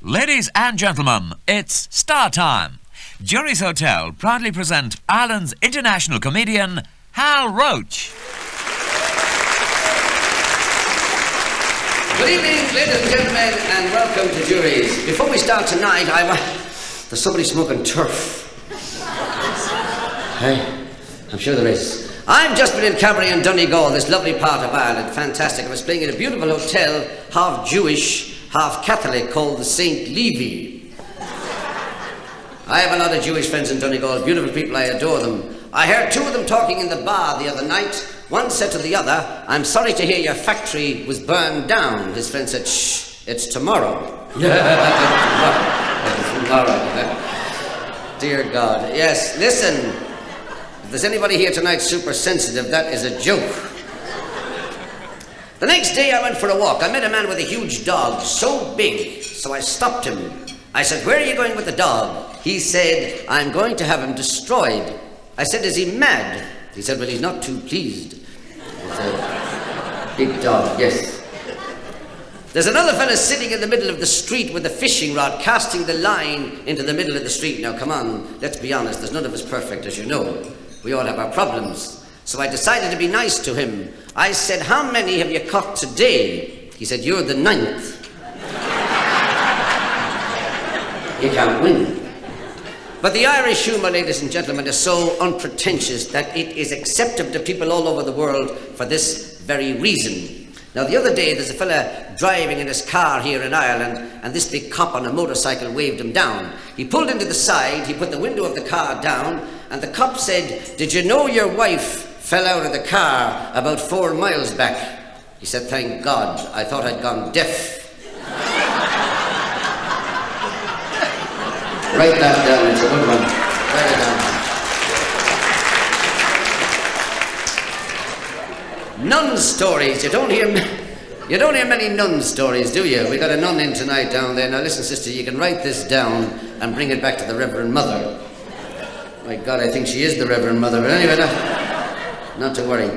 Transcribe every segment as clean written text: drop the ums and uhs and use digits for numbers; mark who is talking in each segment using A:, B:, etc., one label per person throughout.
A: Ladies and gentlemen, it's star time. Jury's Hotel proudly present Ireland's international comedian, Hal Roach.
B: Good evening, ladies and gentlemen, and welcome to Jury's. Before we start tonight, there's somebody smoking turf. Hey, I'm sure there is. I've just been in Cabaret in Donegal, this lovely part of Ireland. Fantastic. I was playing in a beautiful hotel, half Jewish, half Catholic, called the St. Levi. I have a lot of Jewish friends in Donegal, beautiful people, I adore them. I heard two of them talking in the bar the other night. One said to the other, "I'm sorry to hear your factory was burned down." His friend said, "Shh, it's tomorrow." Tomorrow. Dear God. Yes, listen. If there's anybody here tonight super sensitive, that is a joke. The next day I went for a walk. I met a man with a huge dog, so big, so I stopped him. I said, "Where are you going with the dog?" He said, "I'm going to have him destroyed." I said, "Is he mad?" He said, "Well, he's not too pleased." It's a big dog, yes. There's another fella sitting in the middle of the street with a fishing rod, casting the line into the middle of the street. Now, come on, let's be honest, there's none of us perfect, as you know. We all have our problems. So I decided to be nice to him. I said, "How many have you caught today?" He said, "You're the 9th. You can't win." But the Irish humour, ladies and gentlemen, is so unpretentious that it is acceptable to people all over the world for this very reason. Now, the other day, there's a fella driving in his car here in Ireland, and this big cop on a motorcycle waved him down. He pulled into the side, he put the window of the car down, and the cop said, "Did you know your wife fell out of the car about 4 miles back?" He said, "Thank God, I thought I'd gone deaf." Write that down, it's a good one. Write it down. Nun stories. You don't hear many nun stories, do you? We got a nun in tonight down there. Now listen, sister, you can write this down and bring it back to the Reverend Mother. My God, I think she is the Reverend Mother. But anyway, not to worry.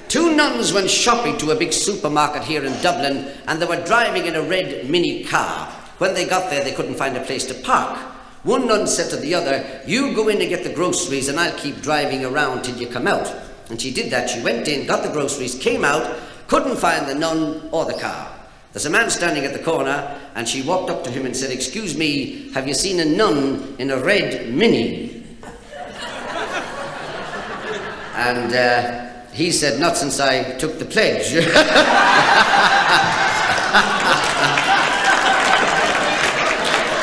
B: Two nuns went shopping to a big supermarket here in Dublin, and they were driving in a red mini car. When they got there, they couldn't find a place to park. One nun said to the other, "You go in and get the groceries and I'll keep driving around till you come out." And she did that. She went in, got the groceries, came out, couldn't find the nun or the car. There's a man standing at the corner, and she walked up to him and said, "Excuse me, have you seen a nun in a red mini?" And he said, "Not since I took the pledge."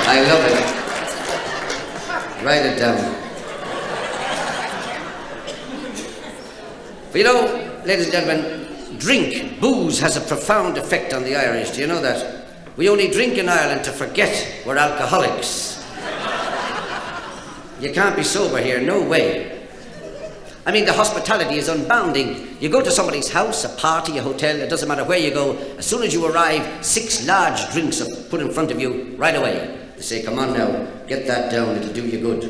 B: I love it. Write it down. But you know, ladies and gentlemen, booze has a profound effect on the Irish. Do you know that? We only drink in Ireland to forget we're alcoholics. You can't be sober here, no way. I mean, the hospitality is unbounding. You go to somebody's house, a party, a hotel, it doesn't matter where you go. As soon as you arrive, 6 large drinks are put in front of you right away. They say, "Come on now, get that down, it'll do you good.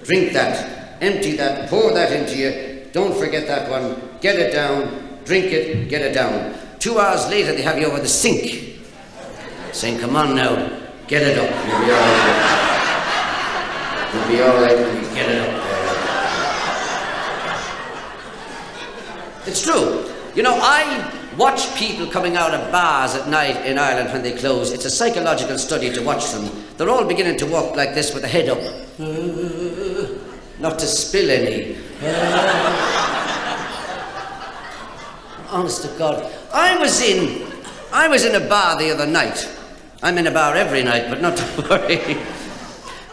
B: Drink that, empty that, pour that into you. Don't forget that one, get it down, drink it, get it down." 2 hours later, they have you over the sink, saying, "Come on now, get it up, you'll be all right. You'll be all right when you get it up there." It's true. You know, I watch people coming out of bars at night in Ireland when they close. It's a psychological study to watch them. They're all beginning to walk like this with the head up. Not to spill any. Honest to God. I was in a bar the other night. I'm in a bar every night, but not to worry.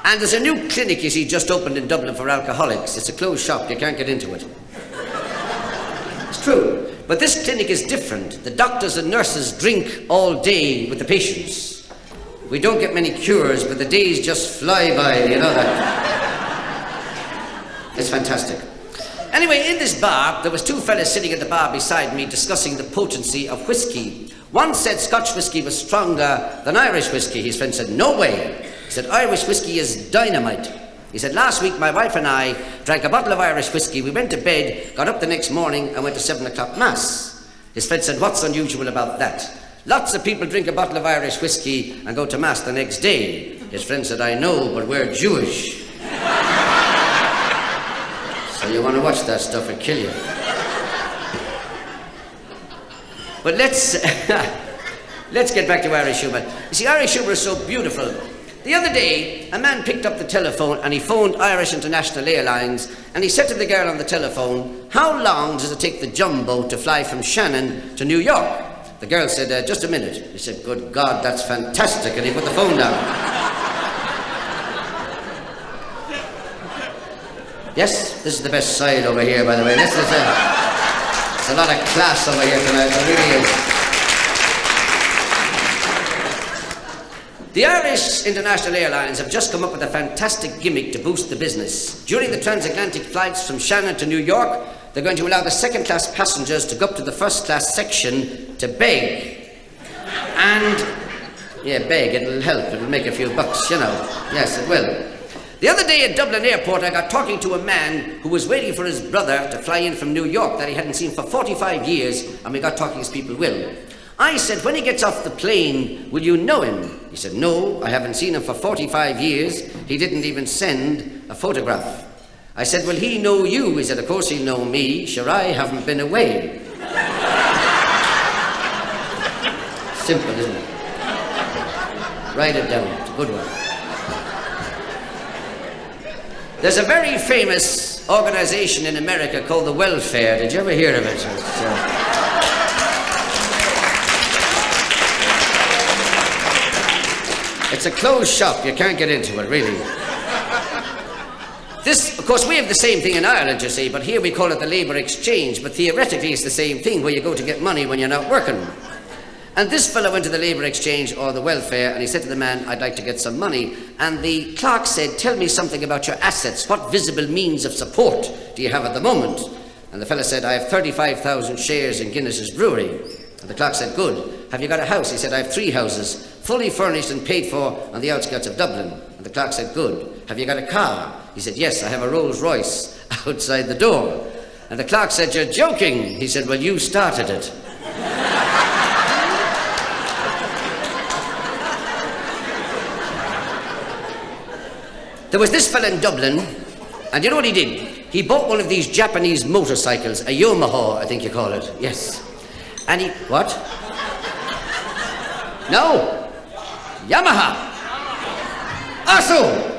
B: And there's a new clinic, you see, just opened in Dublin for alcoholics. It's a closed shop, you can't get into it. It's true. But this clinic is different. The doctors and nurses drink all day with the patients. We don't get many cures, but the days just fly by, you know that. It's fantastic. Anyway, in this bar, there was 2 fellas sitting at the bar beside me discussing the potency of whiskey. One said Scotch whiskey was stronger than Irish whiskey. His friend said, "No way." He said, "Irish whiskey is dynamite." He said, "Last week my wife and I drank a bottle of Irish whiskey. We went to bed, got up the next morning and went to 7 o'clock mass." His friend said, "What's unusual about that?" Lots of people drink a bottle of Irish whiskey and go to Mass the next day. His friend said, I know, but we're Jewish. So you want to watch that stuff, it'll kill you. But let's get back to Irish humour. You see, Irish humour is so beautiful. The other day, a man picked up the telephone and he phoned Irish International Airlines and he said to the girl on the telephone, how long does it take the jumbo to fly from Shannon to New York? The girl said, just a minute. He said, good God, that's fantastic, and he put the phone down. Yes, this is the best side over here, by the way. This is it's a lot of class over here tonight, it really is. The Irish International Airlines have just come up with a fantastic gimmick to boost the business. During the transatlantic flights from Shannon to New York, they're going to allow the second-class passengers to go up to the first-class section to beg. And, yeah, beg, it'll help. It'll make a few bucks, you know. Yes, it will. The other day at Dublin Airport, I got talking to a man who was waiting for his brother to fly in from New York that he hadn't seen for 45 years, and we got talking as people will. I said, when he gets off the plane, will you know him? He said, no, I haven't seen him for 45 years. He didn't even send a photograph. I said, will he know you? He said, of course he'll know me. Sure, I haven't been away. Simple, isn't it? Write it down. It's a good one. There's a very famous organization in America called the Welfare. Did you ever hear of it? It's a closed shop. You can't get into it, really. This, of course, we have the same thing in Ireland, you see, but here we call it the labour exchange, but theoretically it's the same thing where you go to get money when you're not working. And this fellow went to the labour exchange or the welfare and he said to the man, I'd like to get some money. And the clerk said, tell me something about your assets. What visible means of support do you have at the moment? And the fellow said, I have 35,000 shares in Guinness's brewery. And the clerk said, good. Have you got a house? He said, I have 3 houses, fully furnished and paid for on the outskirts of Dublin. And the clerk said, good. Have you got a car? He said, yes, I have a Rolls Royce outside the door. And the clerk said, you're joking. He said, well, you started it. There was this fella in Dublin, and you know what he did? He bought one of these Japanese motorcycles, a Yamaha, I think you call it, yes. And he, what? No, Yamaha. Asu!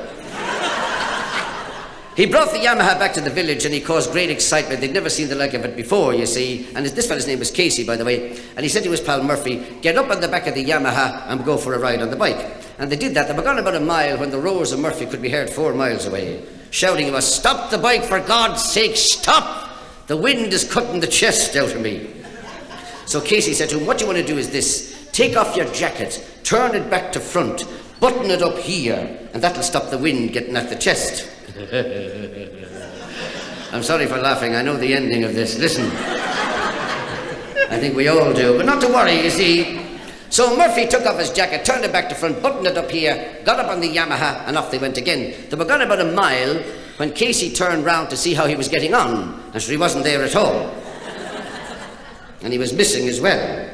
B: He brought the Yamaha back to the village and he caused great excitement. They'd never seen the like of it before, you see. And this fella's name was Casey, by the way. And he said to his pal Murphy, get up on the back of the Yamaha and go for a ride on the bike. And they did that. They were gone about a mile when the roars of Murphy could be heard 4 miles away. Shouting, he was, stop the bike, for God's sake, stop! The wind is cutting the chest out of me. So Casey said to him, what you want to do is this. Take off your jacket, turn it back to front, button it up here, and that'll stop the wind getting at the chest. I'm sorry for laughing. I know the ending of this. Listen. I think we all do, but not to worry, you see. So Murphy took off his jacket, turned it back to front, buttoned it up here, got up on the Yamaha, and off they went again. They were gone about a mile when Casey turned round to see how he was getting on, and so he wasn't there at all. And he was missing as well.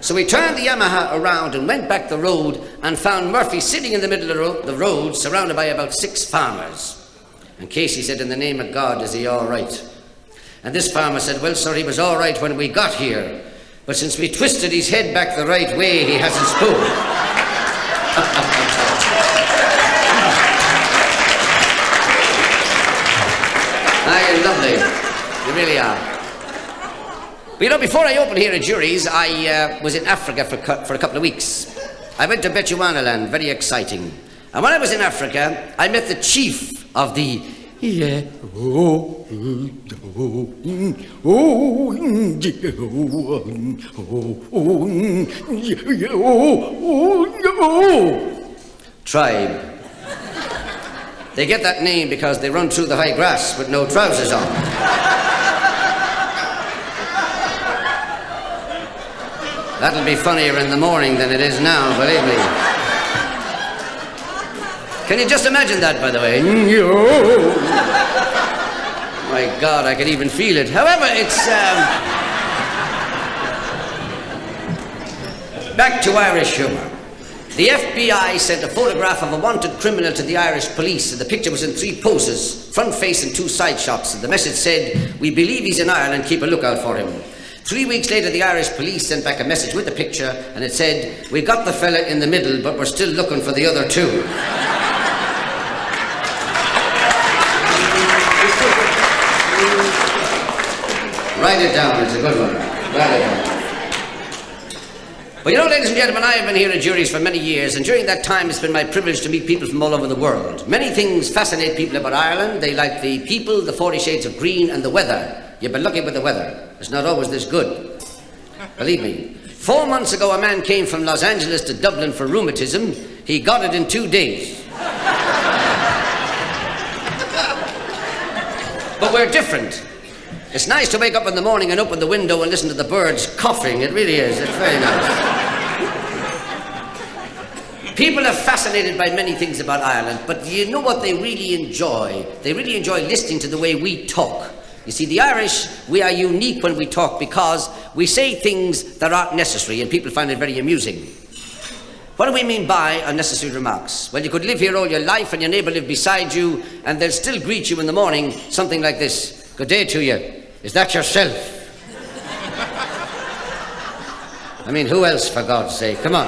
B: So he turned the Yamaha around and went back the road and found Murphy sitting in the middle of the road, surrounded by about 6 farmers. And Casey said, in the name of God, is he all right? And this farmer said, well, sir, he was all right when we got here. But since we twisted his head back the right way, he hasn't spoken. You're lovely. You really are. But you know, before I opened here at Jury's, I was in Africa for a couple of weeks. I went to Bechuanaland, very exciting. And when I was in Africa, I met the chief of the... tribe. They get that name because they run through the high grass with no trousers on. That'll be funnier in the morning than it is now, believe me. Can you just imagine that, by the way? My God, I can even feel it. However, it's... Back to Irish humour. The FBI sent a photograph of a wanted criminal to the Irish police, and the picture was in 3 poses, front face and 2 side shots, and the message said, "We believe he's in Ireland, keep a lookout for him." 3 weeks later, the Irish police sent back a message with the picture, and it said, "We got the fella in the middle, but we're still looking for the other 2. Write it down, it's a good one. Write it down. Well, you know, ladies and gentlemen, I have been here at Jury's for many years, and during that time it's been my privilege to meet people from all over the world. Many things fascinate people about Ireland. They like the people, the 40 shades of green, and the weather. You've been lucky with the weather. It's not always this good. Believe me. 4 months ago, a man came from Los Angeles to Dublin for rheumatism. He got it in 2 days. But we're different. It's nice to wake up in the morning and open the window and listen to the birds coughing. It really is. It's very nice. People are fascinated by many things about Ireland, but you know what they really enjoy? They really enjoy listening to the way we talk. You see, the Irish, we are unique when we talk because we say things that aren't necessary, and people find it very amusing. What do we mean by unnecessary remarks? Well, you could live here all your life and your neighbour live beside you, and they'll still greet you in the morning, something like this. "Good day to you. Is that yourself?" I mean, who else, for God's sake? Come on.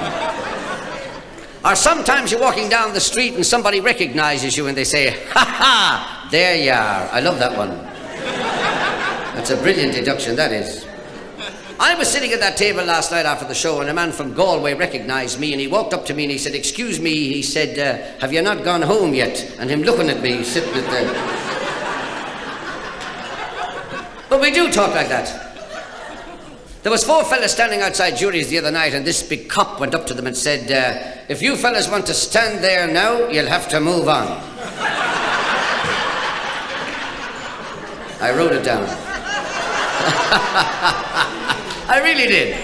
B: Or sometimes you're walking down the street and somebody recognises you and they say, "Ha ha, there you are." I love that one. That's a brilliant deduction, that is. I was sitting at that table last night after the show, and a man from Galway recognised me, and he walked up to me and he said, "Excuse me," he said, "have you not gone home yet?" And him looking at me, sitting at the... But we do talk like that. There was 4 fellas standing outside Jury's the other night, and this big cop went up to them and said, "If you fellas want to stand there now, you'll have to move on." I wrote it down. I really did.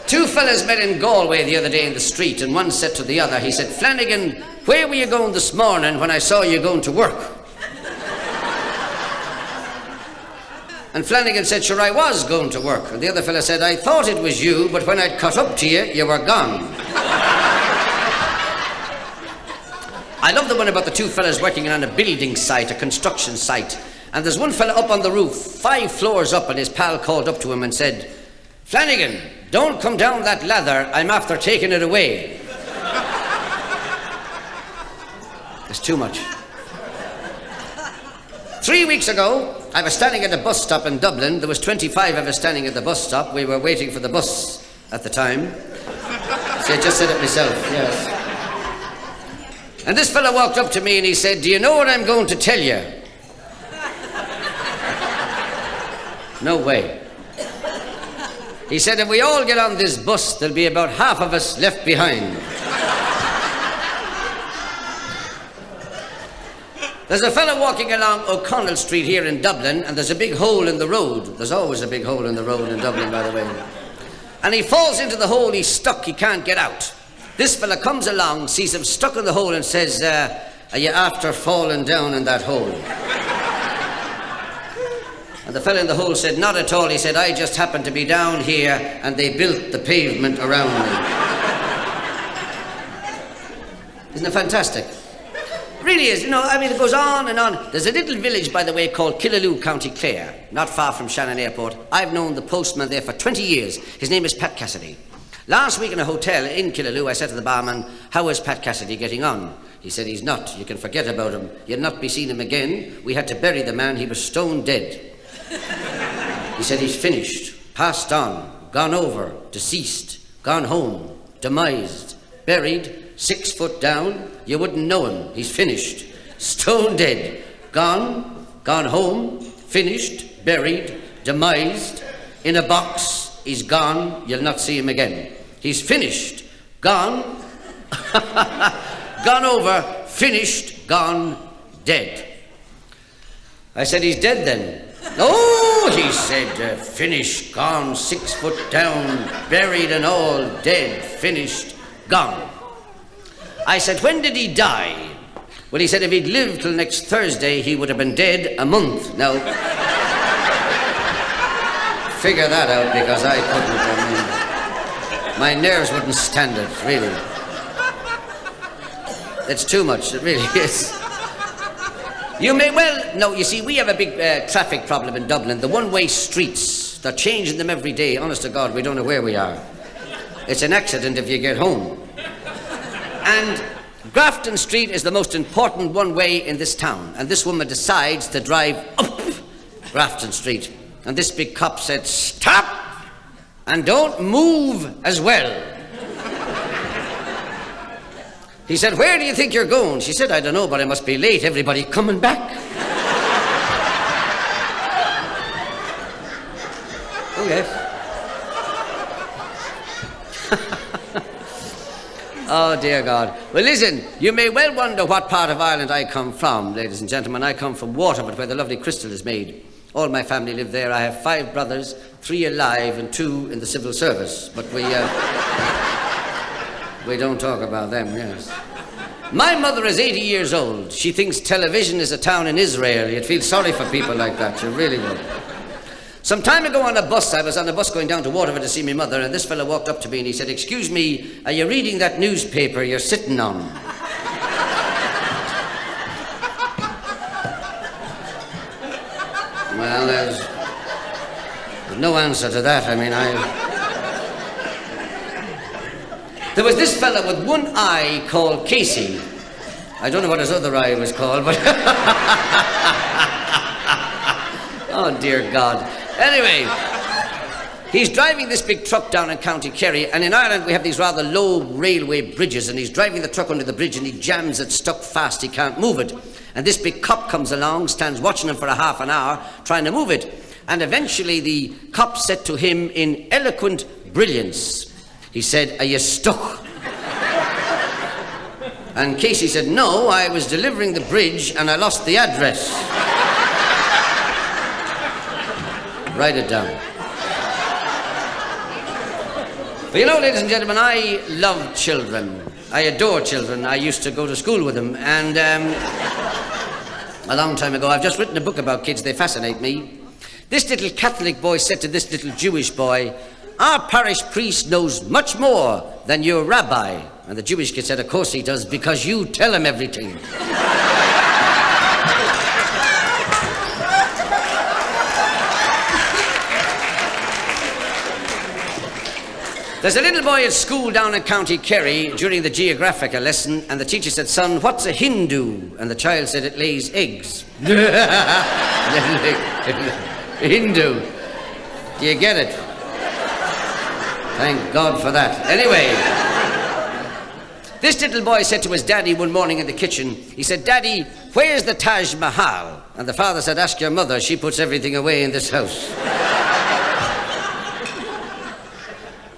B: 2 fellas met in Galway the other day in the street, and one said to the other, he said, "Flanagan, where were you going this morning when I saw you going to work?" And Flanagan said, "Sure, I was going to work." And the other fella said, "I thought it was you, but when I'd cut up to you, you were gone." I love the one about the 2 fellas working on a building site, a construction site. And there's one fella up on the roof, 5 floors up, and his pal called up to him and said, "Flanagan, don't come down that ladder, I'm after taking it away." It's too much. 3 weeks ago, I was standing at a bus stop in Dublin. There was 25 of us standing at the bus stop. We were waiting for the bus at the time. See, I just said it myself, yes. And this fella walked up to me and he said, "Do you know what I'm going to tell you?" No way. He said, "If we all get on this bus, there'll be about half of us left behind." There's a fellow walking along O'Connell Street here in Dublin, and there's a big hole in the road. There's always a big hole in the road in Dublin, by the way. And he falls into the hole, he's stuck, he can't get out. This fella comes along, sees him stuck in the hole and says, "Are you after falling down in that hole?" And the fella in the hole said, "Not at all." He said, "I just happened to be down here and they built the pavement around me." Isn't it fantastic? It really is. You know, I mean, it goes on and on. There's a little village, by the way, called Killaloo, County Clare, not far from Shannon Airport. I've known the postman there for 20 years. His name is Pat Cassidy. Last week in a hotel in Killaloo, I said to the barman, "How is Pat Cassidy getting on?" He said, "He's not. You can forget about him. You'll not be seeing him again. We had to bury the man. He was stone dead." He said, "He's finished, passed on, gone over, deceased, gone home, demised, buried, 6 foot down. You wouldn't know him. He's finished, stone dead, gone, gone home, finished, buried, demised, in a box. He's gone. You'll not see him again. He's finished, gone, gone over, finished, gone, dead." I said, "He's dead then?" "Oh," he said, "finished, gone, 6 foot down, buried and all, dead, finished, gone." I said, "When did he die?" Well, he said if he'd lived till next Thursday, he would have been dead a month. Now, figure that out, because I couldn't. My nerves wouldn't stand it, really. It's too much, it really is. You may well know, you see, we have a big traffic problem in Dublin. The one-way streets, they're changing them every day. Honest to God, we don't know where we are. It's an accident if you get home. And Grafton Street is the most important one-way in this town. And this woman decides to drive up Grafton Street. And this big cop said, "Stop! And don't move as well." He said, "Where do you think you're going?" She said, "I don't know, but I must be late. Everybody coming back." Oh, yes. Oh, dear God. Well, listen, you may well wonder what part of Ireland I come from, ladies and gentlemen. I come from Waterford, where the lovely crystal is made. All my family live there. I have 5 brothers, 3 alive and 2 in the civil service. But we don't talk about them, yes. My mother is 80 years old. She thinks television is a town in Israel. You'd feel sorry for people like that. You really would. Some time ago on a bus, I was on a bus going down to Waterford to see my mother, and this fellow walked up to me and he said, "Excuse me, are you reading that newspaper you're sitting on?" Well, there's no answer to that. I mean, There was this fella with one eye called Casey. I don't know what his other eye was called, but... Oh, dear God. Anyway, he's driving this big truck down in County Kerry, and in Ireland we have these rather low railway bridges, and he's driving the truck under the bridge and he jams it stuck fast. He can't move it. And this big cop comes along, stands watching him for a half an hour, trying to move it. And eventually the cop said to him in eloquent brilliance, he said, "Are you stuck?" And Casey said, "No, I was delivering the bridge and I lost the address." Write it down. But you know, ladies and gentlemen, I love children. I adore children. I used to go to school with them. And a long time ago, I've just written a book about kids. They fascinate me. This little Catholic boy said to this little Jewish boy, "Our parish priest knows much more than your rabbi." And the Jewish kid said, "Of course he does, because you tell him everything." There's a little boy at school down in County Kerry during the geographica lesson, and the teacher said, "Son, what's a Hindu?" And the child said, "It lays eggs." Hindu. Do you get it? Thank God for that. Anyway, this little boy said to his daddy one morning in the kitchen, he said, "Daddy, where's the Taj Mahal?" And the father said, "Ask your mother. She puts everything away in this house."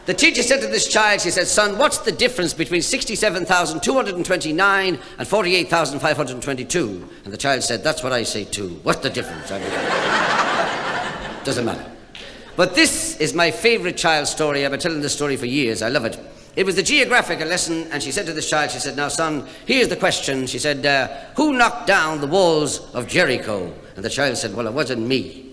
B: The teacher said to this child, she said, "Son, what's the difference between 67,229 and 48,522? And the child said, "That's what I say too. What's the difference?" Doesn't matter. But this is my favourite child's story. I've been telling this story for years. I love it. It was the geographical lesson, and she said to this child, she said, "Now, son, here's the question." She said, "Who knocked down the walls of Jericho?" And the child said, "Well, it wasn't me."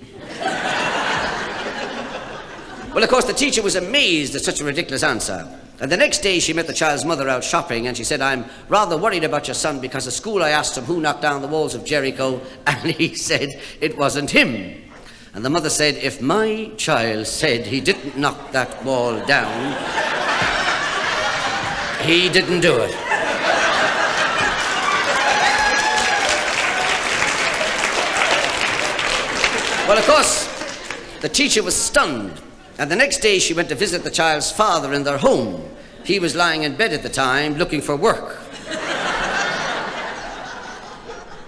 B: Well, of course, the teacher was amazed at such a ridiculous answer. And the next day she met the child's mother out shopping, and she said, "I'm rather worried about your son, because at school I asked him who knocked down the walls of Jericho, and he said it wasn't him." And the mother said, "If my child said he didn't knock that wall down, he didn't do it." Well, of course, the teacher was stunned. And the next day she went to visit the child's father in their home. He was lying in bed at the time looking for work.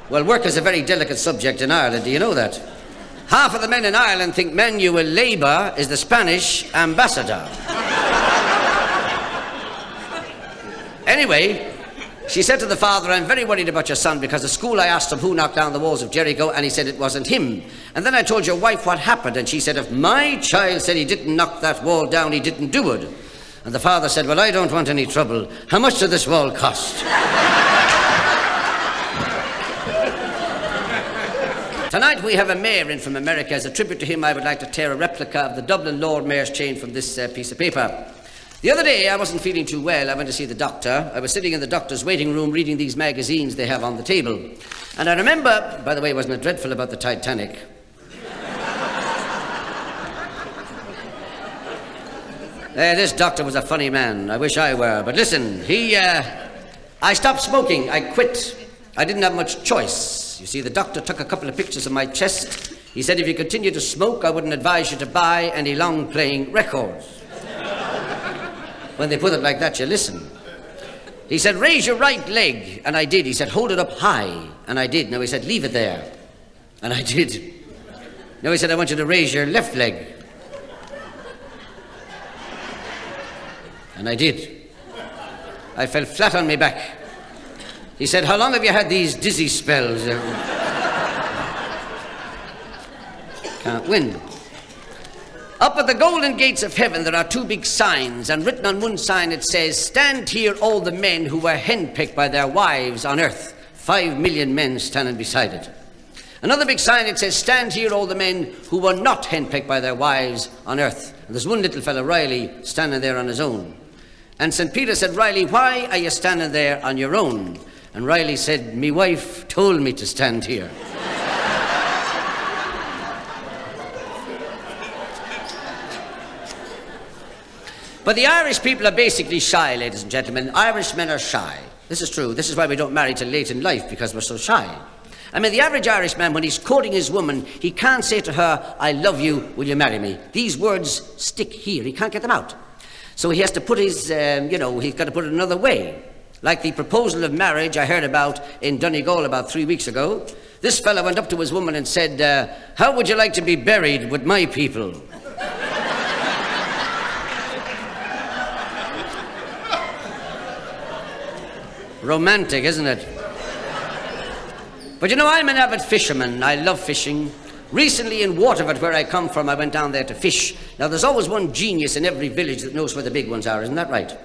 B: Well, work is a very delicate subject in Ireland, do you know that? Half of the men in Ireland think manual labour is the Spanish ambassador. Anyway, she said to the father, "I'm very worried about your son, because at school I asked him who knocked down the walls of Jericho, and he said it wasn't him. And then I told your wife what happened, and she said, if my child said he didn't knock that wall down, he didn't do it." And the father said, "Well, I don't want any trouble. How much did this wall cost?" Tonight we have a mayor in from America. As a tribute to him, I would like to tear a replica of the Dublin Lord Mayor's chain from this piece of paper. The other day, I wasn't feeling too well. I went to see the doctor. I was sitting in the doctor's waiting room reading these magazines they have on the table. And I remember, by the way, wasn't it dreadful about the Titanic? This doctor was a funny man. I wish I were. But listen, I stopped smoking. I quit. I didn't have much choice. You see, the doctor took a couple of pictures of my chest. He said if you continue to smoke, I wouldn't advise you to buy any long-playing records. When they put it like that, you listen. He said, raise your right leg, and I did. He said, hold it up high, and I did. Now he said, leave it there, and I did. Now he said, I want you to raise your left leg, and I did. I fell flat on my back. He said, how long have you had these dizzy spells? Can't win. Up at the golden gates of heaven there are two big signs, and written on one sign it says, stand here all the men who were henpecked by their wives on earth. 5 million men standing beside it. Another big sign it says, stand here all the men who were not henpecked by their wives on earth. And there's one little fellow, Riley, standing there on his own. And St. Peter said, Riley, why are you standing there on your own? And Riley said, me wife told me to stand here. But the Irish people are basically shy, ladies and gentlemen. Irishmen are shy. This is true. This is why we don't marry till late in life, because we're so shy. I mean, the average Irishman, when he's courting his woman, he can't say to her, I love you, will you marry me? These words stick here. He can't get them out. So he has to put his, he's got to put it another way. Like the proposal of marriage I heard about in Donegal about 3 weeks ago. This fella went up to his woman and said, how would you like to be buried with my people? Romantic, isn't it? But you know, I'm an avid fisherman. I love fishing. Recently in Waterford, where I come from, I went down there to fish. Now, there's always one genius in every village that knows where the big ones are, isn't that right?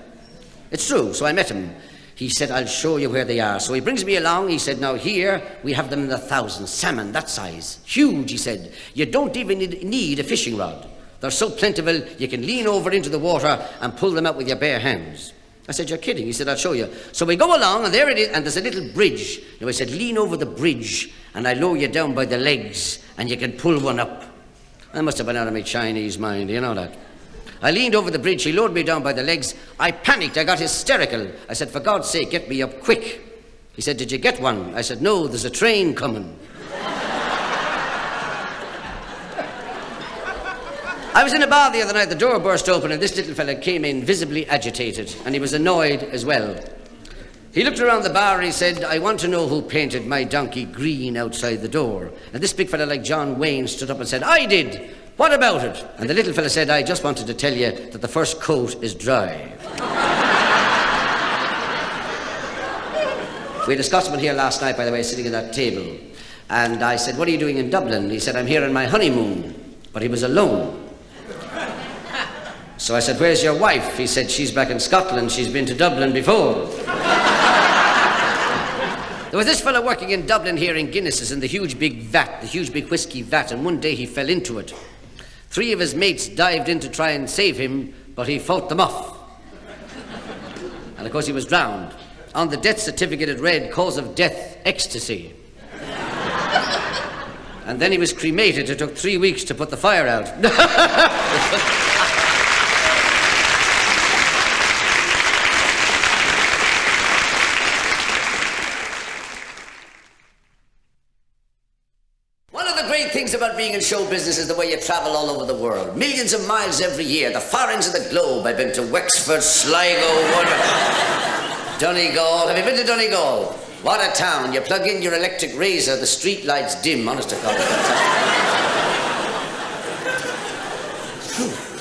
B: It's true, so I met him. He said, I'll show you where they are. So he brings me along. He said, now here, we have them in the thousands. Salmon, that size. Huge, he said. You don't even need a fishing rod. They're so plentiful, you can lean over into the water and pull them out with your bare hands. I said, you're kidding. He said, I'll show you. So we go along, and there it is, and there's a little bridge. Now, I said, lean over the bridge, and I lower you down by the legs, and you can pull one up. I must have been out of my Chinese mind, you know that. I leaned over the bridge. He lowered me down by the legs. I panicked. I got hysterical. I said, for God's sake, get me up quick. He said, did you get one? I said, no, there's a train coming. I was in a bar the other night. The door burst open, and this little fella came in visibly agitated, and he was annoyed as well. He looked around the bar and he said, I want to know who painted my donkey green outside the door. And this big fella like John Wayne stood up and said, I did. What about it? And the little fella said, I just wanted to tell you that the first coat is dry. We had a Scotsman here last night, by the way, sitting at that table. And I said, what are you doing in Dublin? He said, I'm here on my honeymoon. But he was alone. So I said, where's your wife? He said, she's back in Scotland. She's been to Dublin before. There was this fellow working in Dublin here in Guinness's in the huge big vat, the huge big whiskey vat, and one day he fell into it. 3 of his mates dived in to try and save him, but he fought them off. And of course he was drowned. On the death certificate it read, cause of death, ecstasy. And then he was cremated. It took 3 weeks to put the fire out. Things about being in show business is the way you travel all over the world. Millions of miles every year, the far ends of the globe. I've been to Wexford, Sligo, Donegal. Have you been to Donegal? What a town. You plug in your electric razor, the street lights dim, honest to God.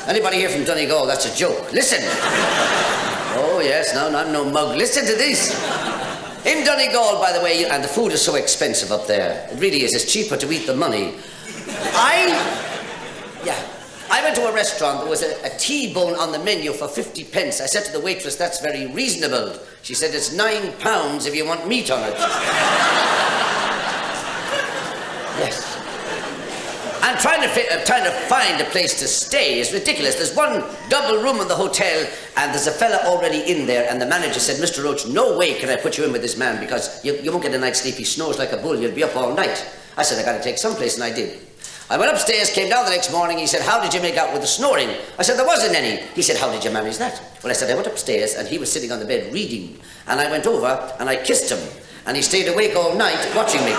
B: Anybody here from Donegal? That's a joke. Listen. Oh, yes, no, I'm no mug. Listen to this. In Donegal, by the way, and the food is so expensive up there. It really is. It's cheaper to eat the money. I went to a restaurant. There was a T-bone on the menu for 50 pence. I said to the waitress, that's very reasonable. She said, it's £9 if you want meat on it. Yes. And trying to find a place to stay is ridiculous. There's one double room in the hotel, and there's a fella already in there, and the manager said, Mr. Roach, no way can I put you in with this man, because you won't get a night's sleep. He snores like a bull. You'll be up all night. I said, I got to take someplace, and I did. I went upstairs, came down the next morning. He said, how did you make out with the snoring? I said, there wasn't any. He said, how did you manage that? Well, I said, I went upstairs, and he was sitting on the bed reading, and I went over, and I kissed him, and he stayed awake all night watching me.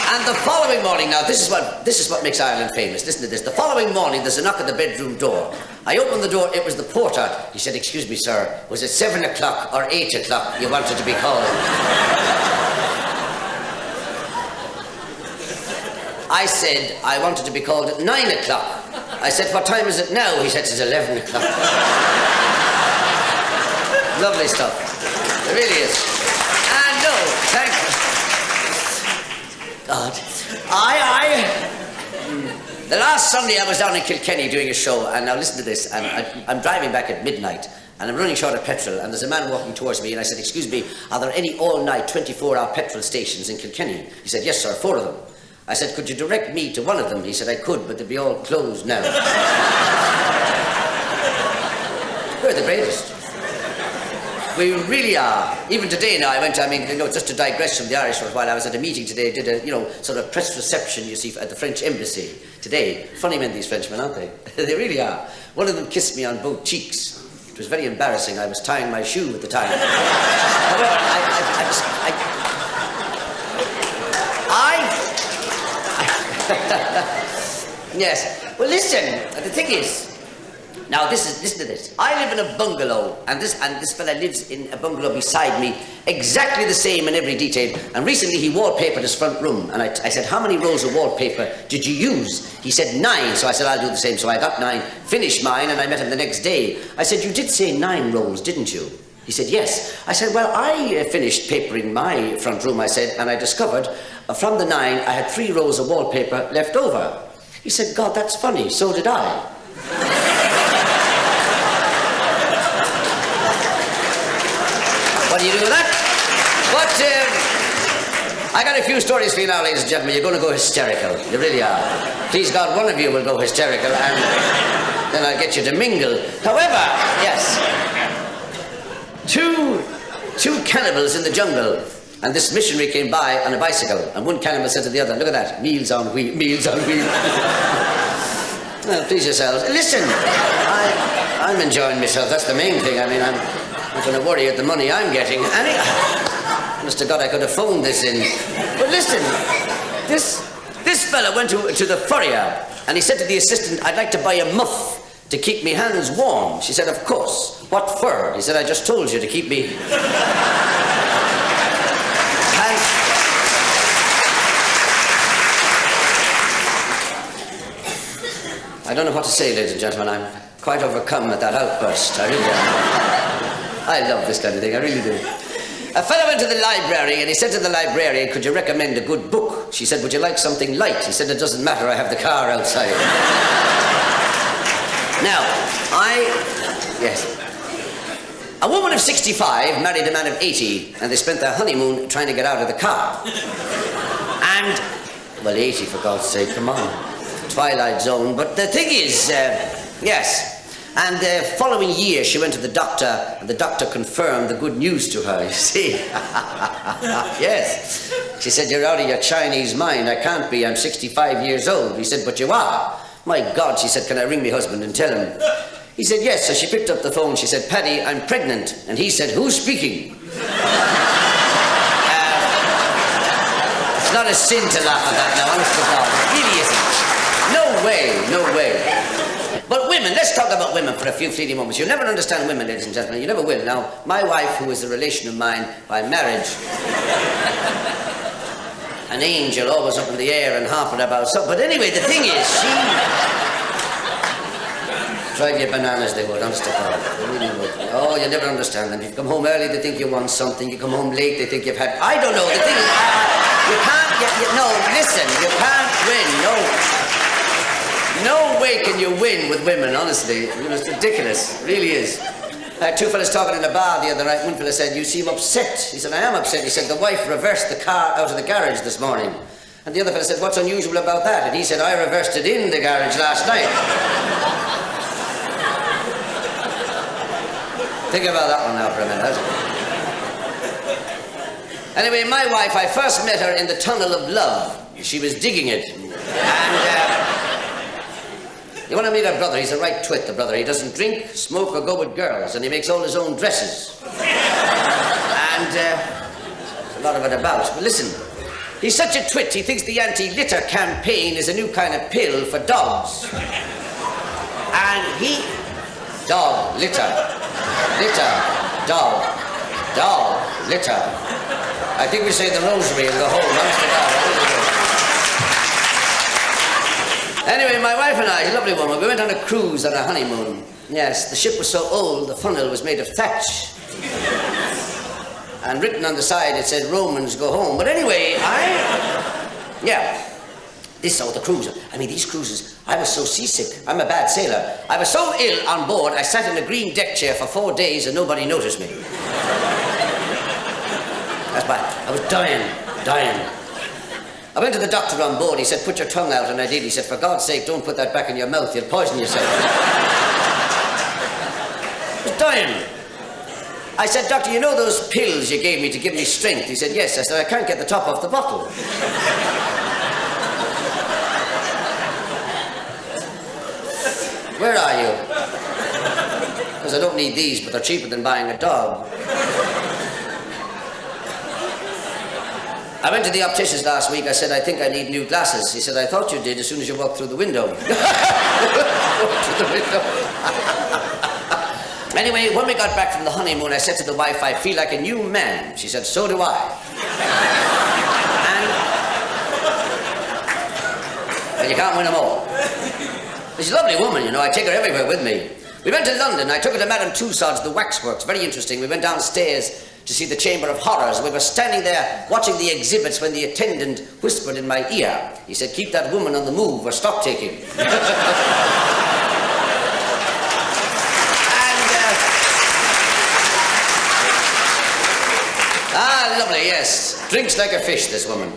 B: And the following morning, now this is what makes Ireland famous. Listen to this. The following morning, there's a knock at the bedroom door. I opened the door. It was the porter. He said, excuse me, sir, was it 7 o'clock or 8 o'clock you wanted to be called? I said, I wanted to be called at 9 o'clock. I said, what time is it now? He said, it's 11 o'clock. Lovely stuff. It really is. And no, thank you. God. The last Sunday I was down in Kilkenny doing a show, and now listen to this, and I'm driving back at midnight, and I'm running short of petrol, and there's a man walking towards me, and I said, excuse me, are there any all-night 24-hour petrol stations in Kilkenny? He said, yes, sir, 4 of them. I said, could you direct me to one of them? He said, I could, but they'd be all closed now. We're the greatest. We really are. Even today now, just to digress from the Irish for a while, I was at a meeting today, did a, sort of press reception, you see, at the French embassy today. Funny men, these Frenchmen, aren't they? They really are. One of them kissed me on both cheeks. It was very embarrassing. I was tying my shoe at the time. However, yes. Well, listen, the thing is, now listen to this. I live in a bungalow, and this fella lives in a bungalow beside me, exactly the same in every detail. And recently he wallpapered his front room, and I said, how many rolls of wallpaper did you use? He said 9, so I said, I'll do the same. So I got 9, finished mine, and I met him the next day. I said, you did say 9 rolls, didn't you? He said, yes. I said, well, I finished papering my front room, I said, and I discovered from the 9, I had 3 rolls of wallpaper left over. He said, God, that's funny, so did I. What do you do with that? But I got a few stories for you now, ladies and gentlemen. You're going to go hysterical. You really are. Please God, one of you will go hysterical, and then I'll get you to mingle. However, yes, two cannibals in the jungle, and this missionary came by on a bicycle, and one cannibal said to the other, look at that, meals on wheels. Well, please yourselves. Listen, I'm enjoying myself. That's the main thing. I mean, I'm not going to worry at the money I'm getting. Honest to God, I could have phoned this in. But listen, this fella went to the furrier, and he said to the assistant, I'd like to buy a muff to keep me hands warm. She said, of course. What fur? He said, I just told you to keep me... I don't know what to say, ladies and gentlemen. I'm quite overcome at that outburst. I really am. I love this kind of thing. I really do. A fellow went to the library, and he said to the librarian, could you recommend a good book? She said, would you like something light? He said, it doesn't matter. I have the car outside. Now, yes. A woman of 65 married a man of 80, and they spent their honeymoon trying to get out of the car. And, well, 80 for God's sake, come on. Twilight Zone. But the thing is, yes. And the following year, she went to the doctor, and the doctor confirmed the good news to her, you see. Yes. She said, you're out of your Chinese mind. I can't be. I'm 65 years old. He said, but you are. My God, she said, can I ring my husband and tell him? He said, yes. So she picked up the phone. She said, Paddy, I'm pregnant. And he said, who's speaking? It's not a sin to laugh at that now, honest to God. It really isn't. No way. But women, let's talk about women for a few fleeting moments. You'll never understand women, ladies and gentlemen. You never will. Now, my wife, who is a relation of mine by marriage, an angel, always up in the air and harping about something. But anyway, the thing is, she... Drive you bananas, they would, honest to God. They really would. Oh, you never understand them. If you come home early, they think you want something. You come home late, they think you've had... I don't know. The thing is, you can't... no, listen, you can't win. No way can you win with women, honestly. It's ridiculous. It really is. I had two fellas talking in a bar the other night. One fella said, "You seem upset." He said, "I am upset." He said, "The wife reversed the car out of the garage this morning." And the other fella said, "What's unusual about that?" And he said, "I reversed it in the garage last night." Think about that one now for a minute. Anyway, my wife, I first met her in the tunnel of love. She was digging it. And you want to meet her brother? He's a right twit, the brother. He doesn't drink, smoke, or go with girls, and he makes all his own dresses. And there's a lot of it about. But listen, he's such a twit, he thinks the anti-litter campaign is a new kind of pill for dogs. And he... Dog, litter. Litter, dog. Dog, litter. I think we say the rosary and go home, honest to God. Anyway, my wife and I, a lovely woman, we went on a cruise on our honeymoon. Yes, the ship was so old, the funnel was made of thatch. And written on the side, it said, "Romans, go home." But anyway, the cruise. I mean, these cruises, I was so seasick. I'm a bad sailor. I was so ill on board, I sat in a green deck chair for 4 days and nobody noticed me. That's bad. I was dying. I went to the doctor on board. He said, "Put your tongue out," and I did. He said, "For God's sake, don't put that back in your mouth. You'll poison yourself." I was dying. I said, "Doctor, you know those pills you gave me to give me strength?" He said, "Yes." I said, "I can't get the top off the bottle." "Where are you?" Because I don't need these, but they're cheaper than buying a dog. I went to the optician's last week. I said, "I think I need new glasses." He said, "I thought you did as soon as you walked through the window." Anyway, when we got back from the honeymoon, I said to the wife, "I feel like a new man." She said, "So do I." And you can't win them all. She's a lovely woman, you know. I take her everywhere with me. We went to London. I took her to Madame Tussauds, the waxworks. Very interesting. We went downstairs to see the Chamber of Horrors. We were standing there watching the exhibits when the attendant whispered in my ear. He said, "Keep that woman on the move or stop taking." Lovely, yes. Drinks like a fish, this woman.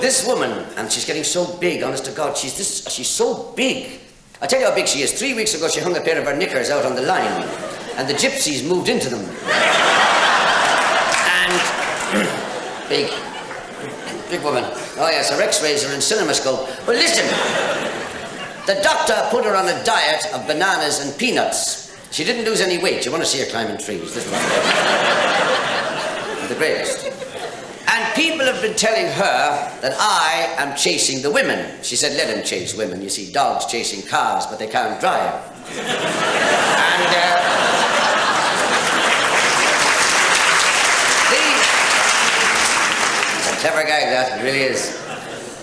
B: This woman, and she's getting so big, honest to God, she's so big. I'll tell you how big she is. 3 weeks ago, she hung a pair of her knickers out on the line, and the gypsies moved into them. And big woman. Oh yes, her x-rays are in cinemascope. Well, listen, the doctor put her on a diet of bananas and peanuts. She didn't lose any weight. You want to see her climbing trees. This one. The greatest. And people have been telling her that I am chasing the women. She said, "Let him chase women. You see dogs chasing cars, but they can't drive." And it's a clever guy, that really is.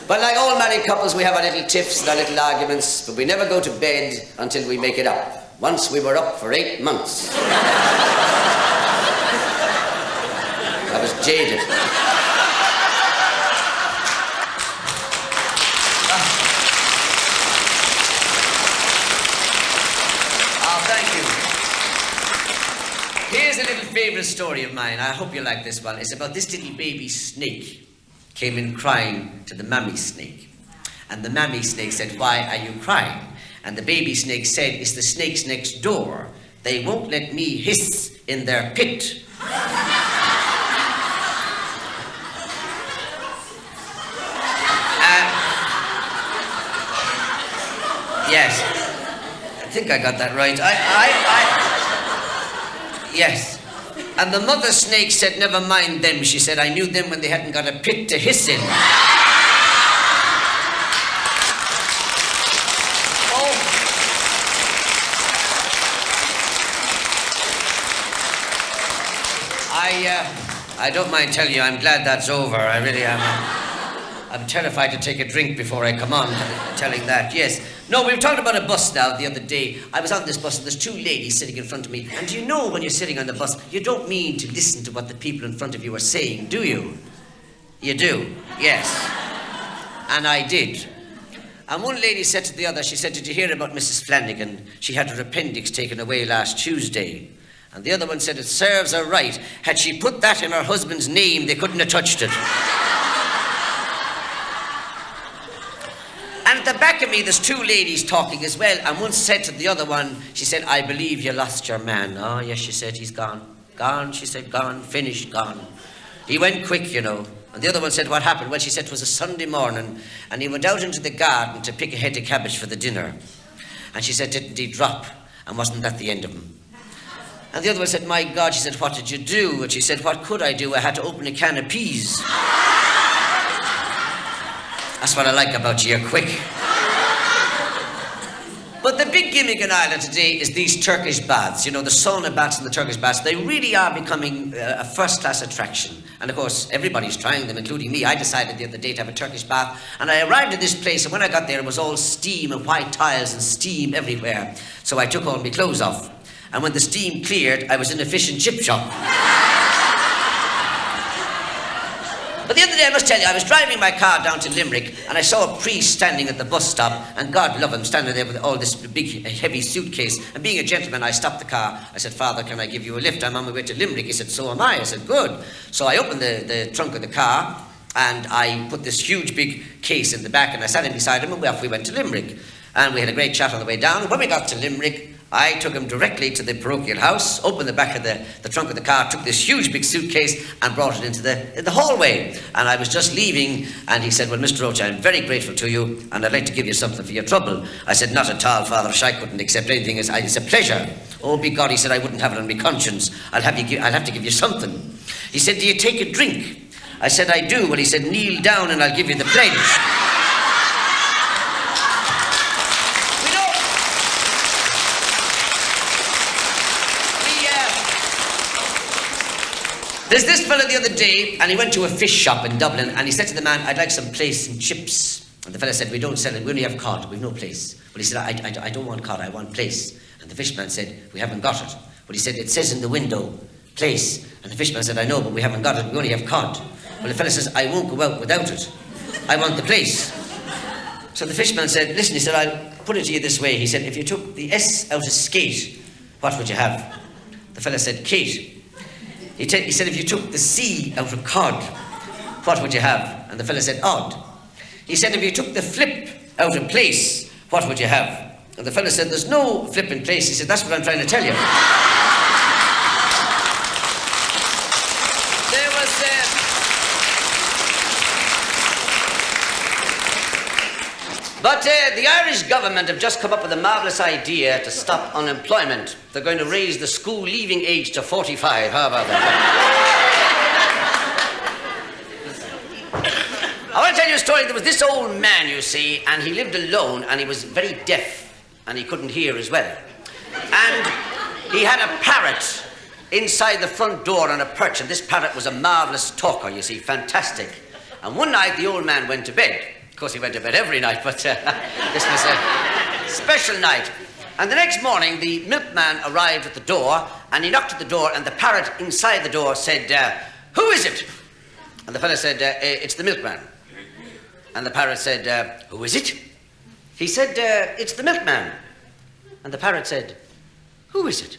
B: But like all married couples, we have our little tiffs and our little arguments, but we never go to bed until we make it up. Once we were up for 8 months. I was jaded. Here's a little favourite story of mine. I hope you like this one. It's about this little baby snake. Came in crying to the mammy snake. And the mammy snake said, "Why are you crying?" And the baby snake said, "It's the snakes next door. They won't let me hiss in their pit." Yes. I think I got that right. Yes. And the mother snake said, "Never mind them." She said, "I knew them when they hadn't got a pit to hiss in." Oh. I don't mind telling you, I'm glad that's over. I really am. I'm terrified to take a drink before I come on, telling that, yes. No, we were talking about a bus now the other day. I was on this bus and there's 2 ladies sitting in front of me. And do you know when you're sitting on the bus, you don't mean to listen to what the people in front of you are saying, do you? You do, yes. And I did. And one lady said to the other, she said, did you hear about Mrs. Flanagan? She had her appendix taken away last Tuesday. And the other one said, it serves her right. Had she put that in her husband's name, they couldn't have touched it. And at the back of me, there's two ladies talking as well. And one said to the other one, she said, I believe you lost your man. Oh, yes, she said, he's gone. Gone, she said, gone, finished, gone. He went quick, you know. And the other one said, what happened? Well, she said it was a Sunday morning, and he went out into the garden to pick a head of cabbage for the dinner. And she said, didn't he drop? And wasn't that the end of him? And the other one said, my God, she said, what did you do? And she said, what could I do? I had to open a can of peas. That's what I like about you, you're quick. But the big gimmick in Ireland today is these Turkish baths. You know, the sauna baths and the Turkish baths, they really are becoming a first-class attraction. And of course, everybody's trying them, including me. I decided the other day to have a Turkish bath, and I arrived at this place, and when I got there, it was all steam and white tiles and steam everywhere. So I took all my clothes off. And when the steam cleared, I was in a fish and chip shop. But the other day, I must tell you, I was driving my car down to Limerick, and I saw a priest standing at the bus stop, and God love him, standing there with all this big, heavy suitcase. And being a gentleman, I stopped the car. I said, Father, can I give you a lift? I'm on my way to Limerick. He said, so am I. I said, good. So I opened the trunk of the car, and I put this huge, big case in the back, and I sat in beside him, and off we went to Limerick. And we had a great chat on the way down. And when we got to Limerick, I took him directly to the parochial house, opened the back of the trunk of the car, took this huge big suitcase and brought it into the hallway. And I was just leaving, and he said, well, Mr. Roach, I'm very grateful to you, and I'd like to give you something for your trouble. I said, not at all, Father, I couldn't accept anything. It's a pleasure. Oh, big God, he said, I wouldn't have it on my conscience. I'll have to give you something. He said, do you take a drink? I said, I do. Well, he said, kneel down and I'll give you the pledge. There's this fella the other day, and he went to a fish shop in Dublin, and he said to the man, I'd like some plaice and chips. And the fella said, we don't sell it, we only have cod, we've no plaice. But he said, I don't want cod, I want plaice. And the fishman said, we haven't got it. But he said, it says in the window, plaice. And the fishman said, I know, but we haven't got it, we only have cod. Well, the fella says, I won't go out without it. I want the plaice. So the fishman said, listen, he said, I'll put it to you this way. He said, if you took the S out of skate, what would you have? The fella said, Kate. He said, if you took the C out of cod, what would you have? And the fella said, odd. He said, if you took the flip out of place, what would you have? And the fella said, there's no flip in place. He said, that's what I'm trying to tell you. There was... But the Irish government have just come up with a marvellous idea to stop unemployment. They're going to raise the school leaving age to 45. How about that? I want to tell you a story. There was this old man, you see, and he lived alone, and he was very deaf, and he couldn't hear as well. And he had a parrot inside the front door on a perch, and this parrot was a marvellous talker, you see, fantastic. And one night, the old man went to bed. Of course, he went to bed every night, but this was a special night. And the next morning, the milkman arrived at the door, and he knocked at the door, and the parrot inside the door said, who is it? And the fellow said, it's the milkman. And the parrot said, who is it? He said, it's the milkman. And the parrot said, who is it?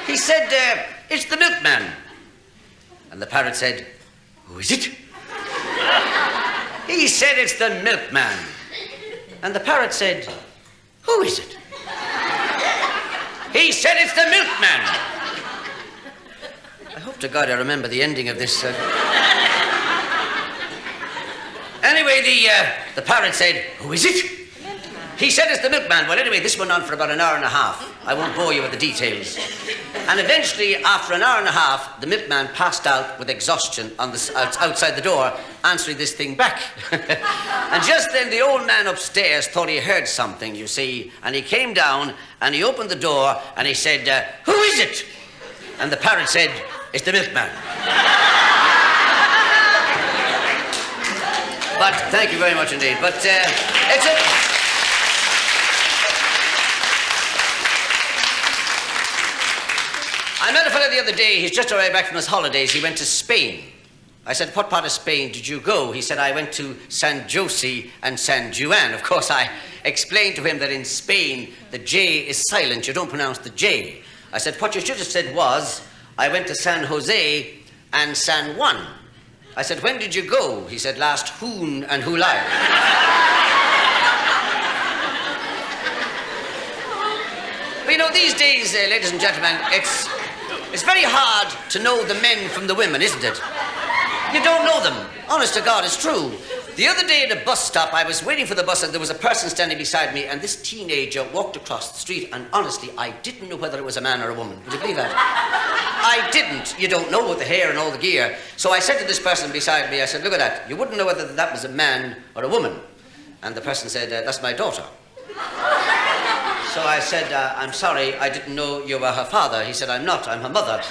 B: He said, it's the milkman. And the parrot said, who is it? He said, it's the milkman. And the parrot said, who is it? He said, it's the milkman. I hope to God I remember the ending of this. Anyway, the parrot said, who is it? He said, it's the milkman. Well, anyway, this went on for about an hour and a half. I won't bore you with the details. And eventually, after an hour and a half, the milkman passed out with exhaustion on outside the door, answering this thing back. And just then, the old man upstairs thought he heard something, you see, and he came down, and he opened the door, and he said, who is it? And the parrot said, it's the milkman. But thank you very much indeed. But it's a... I met a fellow the other day. He's just arrived back from his holidays. He went to Spain. I said, what part of Spain did you go? He said, I went to San Jose and San Juan. Of course, I explained to him that in Spain, the J is silent. You don't pronounce the J. I said, what you should have said was, I went to San Jose and San Juan. I said, when did you go? He said, last Hoon and July. But you know, these days, ladies and gentlemen, it's very hard to know the men from the women, isn't it? You don't know them. Honest to God, it's true. The other day at a bus stop, I was waiting for the bus and there was a person standing beside me and this teenager walked across the street and honestly, I didn't know whether it was a man or a woman. Would you believe that? I didn't. You don't know with the hair and all the gear. So I said to this person beside me, I said, look at that. You wouldn't know whether that was a man or a woman. And the person said, that's my daughter. So I said, I'm sorry, I didn't know you were her father. He said, I'm not, I'm her mother.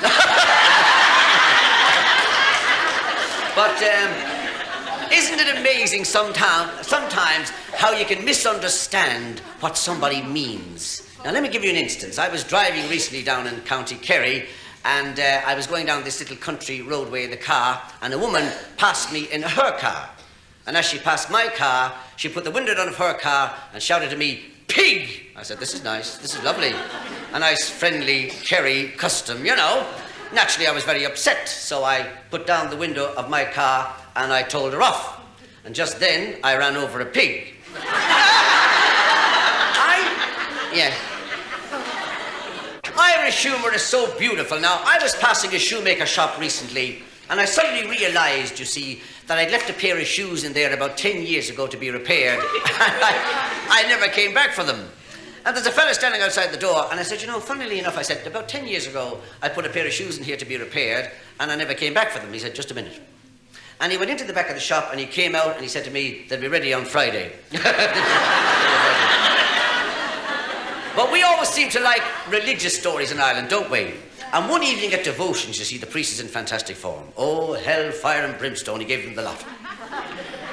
B: But isn't it amazing sometimes how you can misunderstand what somebody means? Now, let me give you an instance. I was driving recently down in County Kerry, and I was going down this little country roadway in the car, and a woman passed me in her car. And as she passed my car, she put the window down of her car and shouted to me, "Pig!" I said, this is nice, this is lovely. A nice, friendly Kerry custom, you know. Naturally, I was very upset, so I put down the window of my car and I told her off. And just then, I ran over a pig. Irish humour is so beautiful. Now, I was passing a shoemaker shop recently, and I suddenly realised, you see, that I'd left a pair of shoes in there about 10 years ago to be repaired. I never came back for them. And there's a fella standing outside the door, and I said, you know, funnily enough, I said, about 10 years ago, I put a pair of shoes in here to be repaired, and I never came back for them. He said, just a minute. And he went into the back of the shop, and he came out, and he said to me, they'll be ready on Friday. But we always seem to like religious stories in Ireland, don't we? And one evening at devotions, you see, the priest is in fantastic form. Oh, hell, fire, and brimstone, he gave them the lot.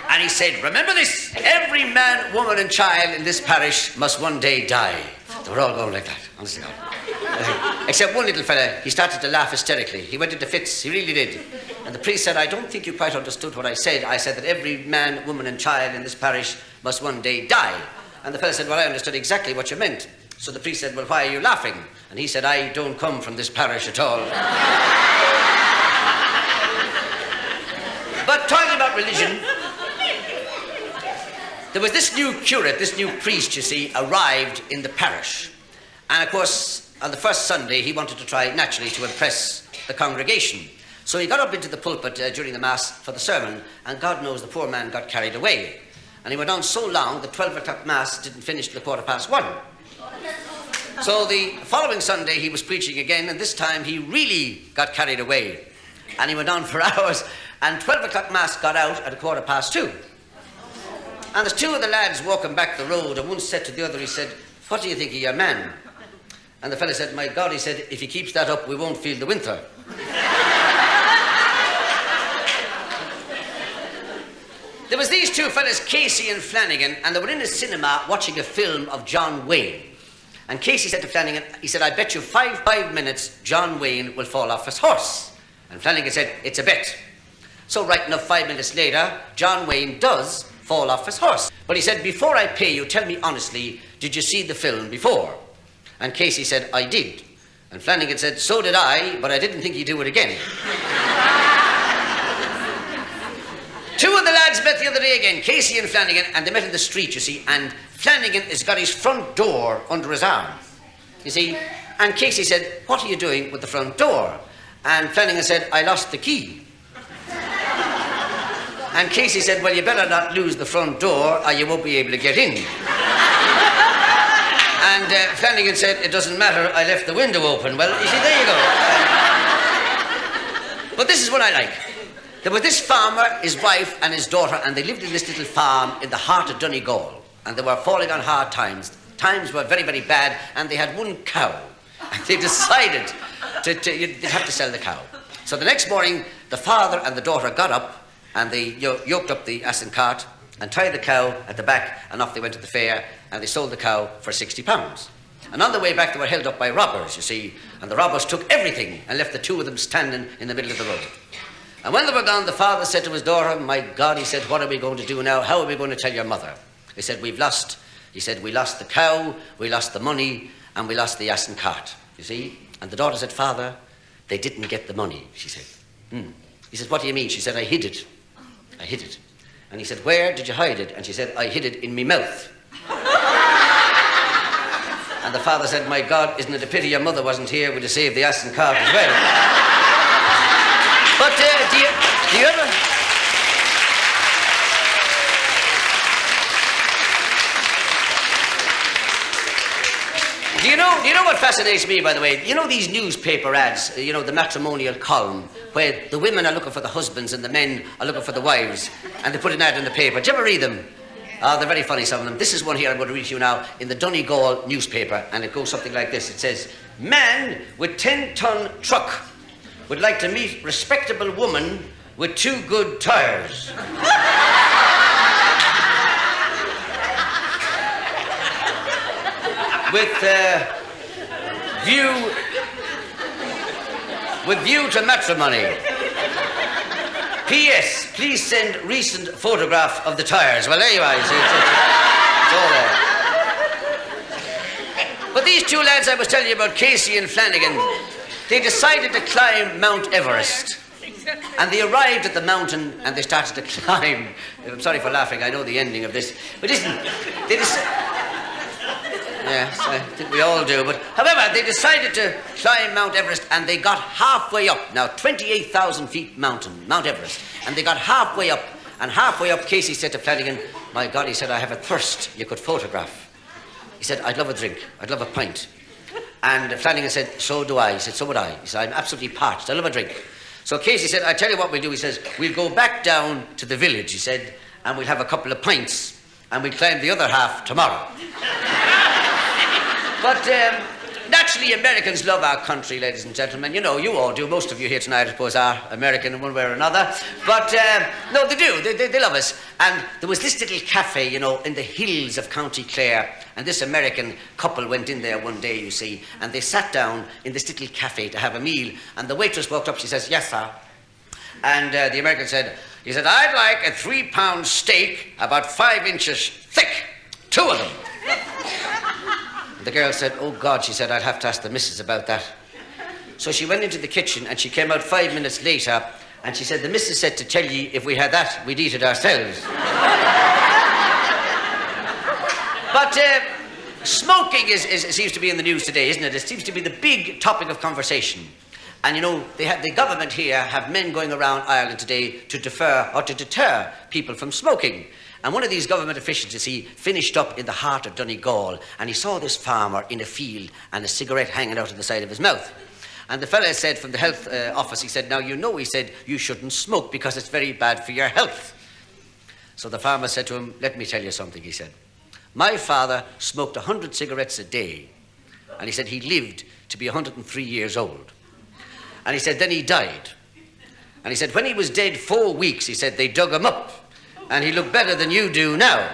B: And he said, remember this, every man, woman and child in this parish must one day die. They were all going like that, honestly. Except one little fella, he started to laugh hysterically. He went into fits, he really did. And the priest said, I don't think you quite understood what I said. I said that every man, woman and child in this parish must one day die. And the fella said, well, I understood exactly what you meant. So the priest said, well, why are you laughing? And he said, I don't come from this parish at all. But talking about religion, there was this new curate, this new priest, you see, arrived in the parish. And of course, on the first Sunday, he wanted to try, naturally, to impress the congregation. So he got up into the pulpit during the Mass for the sermon, and God knows the poor man got carried away. And he went on so long that 12 o'clock Mass didn't finish till 1:15. So the following Sunday, he was preaching again, and this time he really got carried away. And he went on for hours, and 12 o'clock Mass got out at 2:15. And there's two of the lads walking back the road, and one said to the other, he said, what do you think of your man? And the fellow said, my God, he said, if he keeps that up, we won't feel the winter. There was these two fellas, Casey and Flanagan, and they were in a cinema watching a film of John Wayne. And Casey said to Flanagan, he said, I bet you five minutes John Wayne will fall off his horse. And Flanagan said, it's a bet. So right enough, 5 minutes later, John Wayne does fall off his horse. But he said, before I pay you, tell me honestly, did you see the film before? And Casey said, I did. And Flanagan said, so did I, but I didn't think he'd do it again. Two of the lads met the other day again, Casey and Flanagan, and they met in the street, you see, and Flanagan has got his front door under his arm, you see, and Casey said, what are you doing with the front door? And Flanagan said, I lost the key. And Casey said, well, you better not lose the front door or you won't be able to get in. And Flanagan said, it doesn't matter, I left the window open. Well, you see, there you go. But this is what I like. There was this farmer, his wife and his daughter, and they lived in this little farm in the heart of Donegal. And they were falling on hard times. Times were very, very bad, and they had one cow. And they decided they'd have to sell the cow. So the next morning, the father and the daughter got up, and they yoked up the ass and cart, and tied the cow at the back, and off they went to the fair, and they sold the cow for £60. And on the way back, they were held up by robbers, you see, and the robbers took everything and left the two of them standing in the middle of the road. And when they were gone, the father said to his daughter, my God, he said, what are we going to do now? How are we going to tell your mother? He said, we lost the cow, we lost the money, and we lost the ass and cart, you see? And the daughter said, Father, they didn't get the money, she said. He said, what do you mean? She said, I hid it. I hid it. And he said, where did you hide it? And she said, I hid it in me mouth. And the father said, my God, isn't it a pity your mother wasn't here? Would you save the ass and cart as well? But do you ever... Do you know what fascinates me, by the way? You know these newspaper ads, the matrimonial column, where the women are looking for the husbands and the men are looking for the wives, and they put an ad in the paper. Do you ever read them? Oh, they're very funny, some of them. This is one here I'm going to read to you now in the Donegal newspaper, and it goes something like this. It says, man with 10-ton truck would like to meet respectable woman with 2 good tires. With view to matrimony. P.S. Please send recent photograph of the tires. Well, there you are. You see, it's all there. But these 2 lads I was telling you about, Casey and Flanagan, they decided to climb Mount Everest. And they arrived at the mountain and they started to climb. I'm sorry for laughing. I know the ending of this. But listen, yes, I think we all do. But however, they decided to climb Mount Everest and they got halfway up. Now, 28,000 feet mountain, Mount Everest. And they got halfway up. And halfway up, Casey said to Flanagan, my God, he said, I have a thirst you could photograph. He said, I'd love a drink. I'd love a pint. And Flanagan said, so do I. He said, so would I. He said, I'm absolutely parched. I love a drink. So Casey said, I tell you what we'll do. He says, we'll go back down to the village, he said, and we'll have a couple of pints. And we'll climb the other half tomorrow. But naturally, Americans love our country, ladies and gentlemen. You know, you all do. Most of you here tonight, I suppose, are American in one way or another. But, no, they do. They love us. And there was this little cafe, in the hills of County Clare. And this American couple went in there one day, you see, and they sat down in this little cafe to have a meal. And the waitress walked up. She says, yes, sir. And the American said, I'd like a 3-pound steak about 5 inches thick. 2 of them. The girl said, oh, God, she said, I'll have to ask the missus about that. So she went into the kitchen and she came out 5 minutes later and she said, the missus said to tell you if we had that, we'd eat it ourselves. But smoking seems to be in the news today, isn't it? It seems to be the big topic of conversation. And, the government here have men going around Ireland today to deter people from smoking. And one of these government officials, you see, finished up in the heart of Donegal, and he saw this farmer in a field and a cigarette hanging out of the side of his mouth. And the fellow said from the health office, he said, now, he said, you shouldn't smoke because it's very bad for your health. So the farmer said to him, let me tell you something, he said. My father smoked 100 cigarettes a day, and he said he lived to be 103 years old. And he said, then he died. And he said, when he was dead 4 weeks, he said, they dug him up. And he looked better than you do now.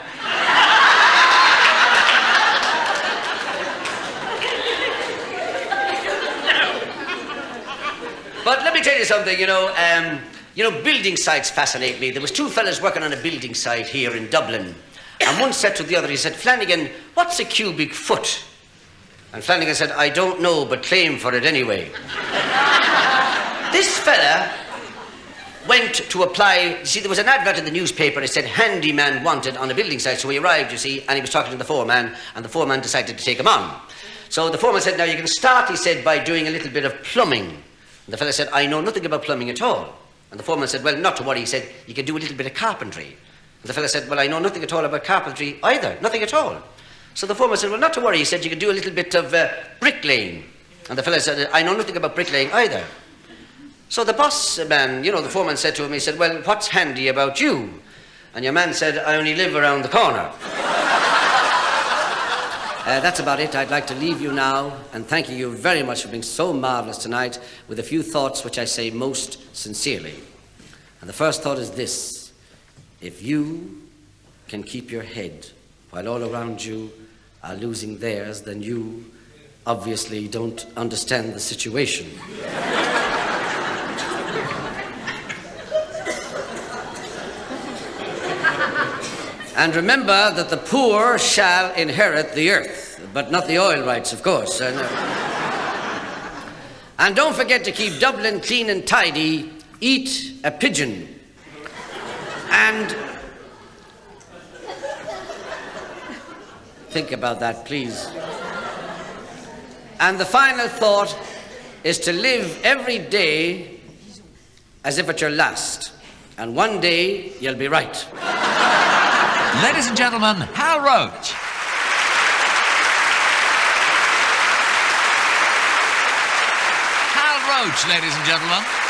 B: But let me tell you something, building sites fascinate me. There was 2 fellas working on a building site here in Dublin. And one said to the other, he said, Flanagan, what's a cubic foot? And Flanagan said, I don't know, but claim for it anyway. This fella went to apply. You see, there was an advert in the newspaper. It said, handyman wanted on a building site. So he arrived, you see, and he was talking to the foreman, and the foreman decided to take him on. So the foreman said, now you can start, he said, by doing a little bit of plumbing. And the fellow said, I know nothing about plumbing at all. And the foreman said, well, not to worry. He said, you can do a little bit of carpentry. And the fellow said, well, I know nothing at all about carpentry either. Nothing at all. So the foreman said, well, not to worry. He said, you can do a little bit of bricklaying. And the fellow said, I know nothing about bricklaying either. So the boss man, the foreman said to him, he said, well, what's handy about you? And your man said, I only live around the corner. That's about it. I'd like to leave you now and thank you very much for being so marvellous tonight with a few thoughts which I say most sincerely. And the first thought is this. If you can keep your head while all around you are losing theirs, then you obviously don't understand the situation. And remember that the poor shall inherit the earth, but not the oil rights, of course. And don't forget to keep Dublin clean and tidy. Eat a pigeon. And think about that, please. And the final thought is to live every day as if it's your last. And one day you'll be right.
A: Ladies and gentlemen, Hal Roach. Hal Roach, ladies and gentlemen.